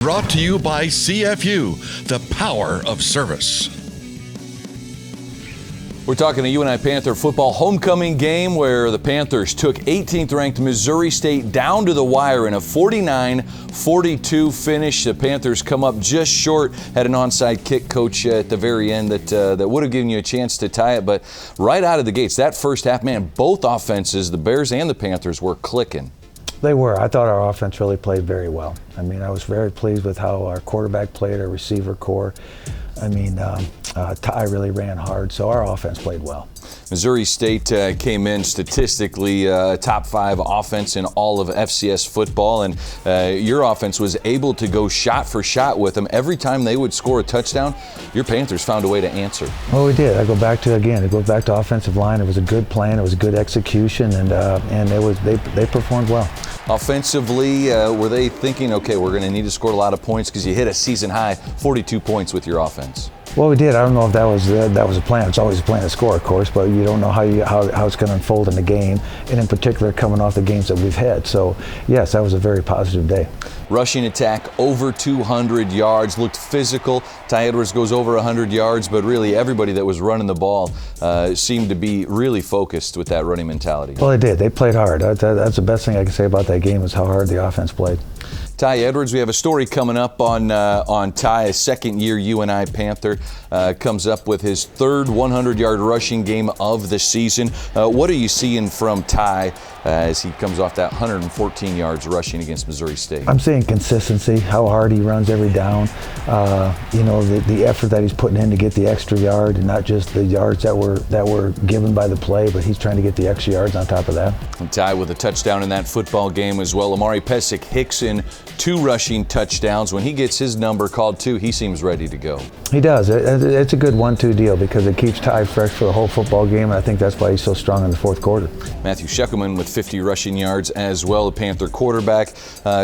Brought to you by CFU, the power of service. We're talking a UNI Panther football homecoming game where the Panthers took 18th ranked Missouri State down to the wire in a 49-42 finish. The Panthers come up just short, had an onside kick, coach, at the very end that would have given you a chance to tie it. But right out of the gates, that first half, man, both offenses, the Bears and the Panthers, were clicking. They were. I thought our offense really played very well. I mean, I was very pleased with how our quarterback played, our receiver core. I mean, Ty really ran hard, so our offense played well. Missouri State came in statistically top 5 offense in all of FCS football, and your offense was able to go shot for shot with them. Every time they would score a touchdown, your Panthers found a way to answer. Well, we did. I go back to offensive line. It was a good plan. It was a good execution, and they performed well. Offensively, were they thinking, okay, we're going to need to score a lot of points because you hit a season high 42 points with your offense? Well, we did. I don't know if that was a plan. It's always a plan to score, of course, but you don't know how it's going to unfold in the game, and in particular coming off the games that we've had. So, yes, that was a very positive day. Rushing attack over 200 yards, looked physical. Ty Edwards goes over 100 yards, but really everybody that was running the ball seemed to be really focused with that running mentality. Well, they did. They played hard. That's the best thing I can say about that game is how hard the offense played. Ty Edwards, we have a story coming up on Ty, a second-year UNI Panther, comes up with his third 100-yard rushing game of the season. What are you seeing from Ty as he comes off that 114 yards rushing against Missouri State? I'm seeing consistency, how hard he runs every down. The effort that he's putting in to get the extra yard, and not just the yards that were given by the play, but he's trying to get the extra yards on top of that. And Ty with a touchdown in that football game as well. Amari Pesic-Hickson, 2 rushing touchdowns. When he gets his number called too, he seems ready to go. He does. It's a good 1-2 deal because it keeps Ty fresh for the whole football game, and I think that's why he's so strong in the fourth quarter. Matthew Scheckelman with 50 rushing yards as well, the Panther quarterback.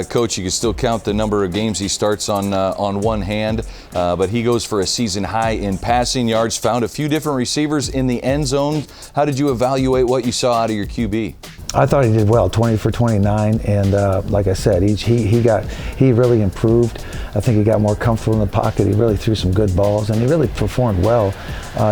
Coach, you can still count the number of games he starts on one hand, but he goes for a season high in passing yards, found a few different receivers in the end zone. How did you evaluate what you saw out of your QB? I thought he did well, 20 for 29, and like I said, he really improved. I think he got more comfortable in the pocket. He really threw some good balls, and he really performed well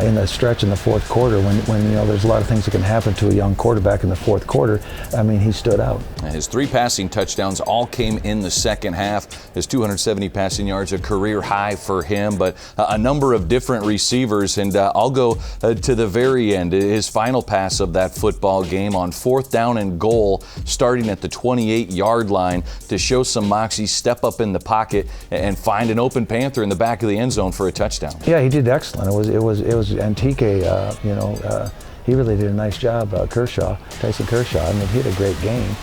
in the stretch in the fourth quarter when there's a lot of things that can happen to a young quarterback in the fourth quarter. I mean, he stood out. His 3 passing touchdowns all came in the second half. His 270 passing yards, a career high for him, but a number of different receivers, and I'll go to the very end. His final pass of that football game on 4th down and goal, starting at the 28-yard line to show some moxie, step up in the pocket and find an open Panther in the back of the end zone for a touchdown. Yeah, he did excellent. It was Antique. He really did a nice job. Tyson Kershaw. I mean, he had a great game.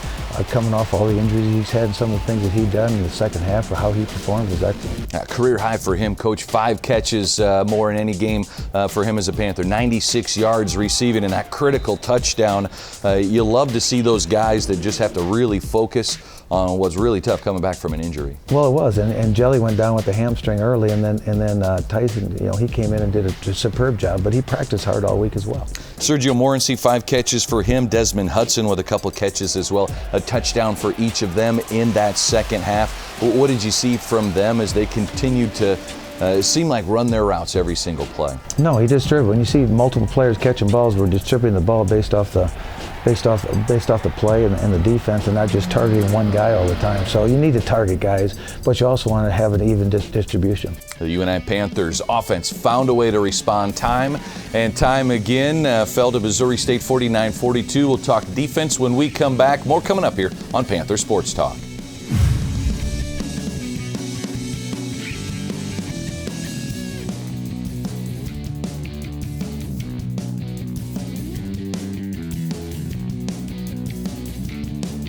Coming off all the injuries he's had and some of the things that he'd done in the second half, or how he performed, was excellent. Career high for him, Coach. 5 catches more in any game for him as a Panther. 96 yards receiving and that critical touchdown. You love to see those guys that just have to really focus on what's really tough coming back from an injury. Well, it was, and Jelly went down with the hamstring early, and then Tyson, he came in and did a superb job, but he practiced hard all week as well. Sergio Morency, 5 catches for him. Desmond Hudson with a couple catches as well. A touchdown for each of them in that second half. What did you see from them as they continued to seem like run their routes every single play? No, he distributed. When you see multiple players catching balls, we're distributing the ball based off the play and the defense, and not just targeting one guy all the time. So you need to target guys, but you also want to have an even distribution. The UNI Panthers offense found a way to respond time and time again. Fell to Missouri State 49-42. We'll talk defense when we come back. More coming up here on Panther Sports Talk.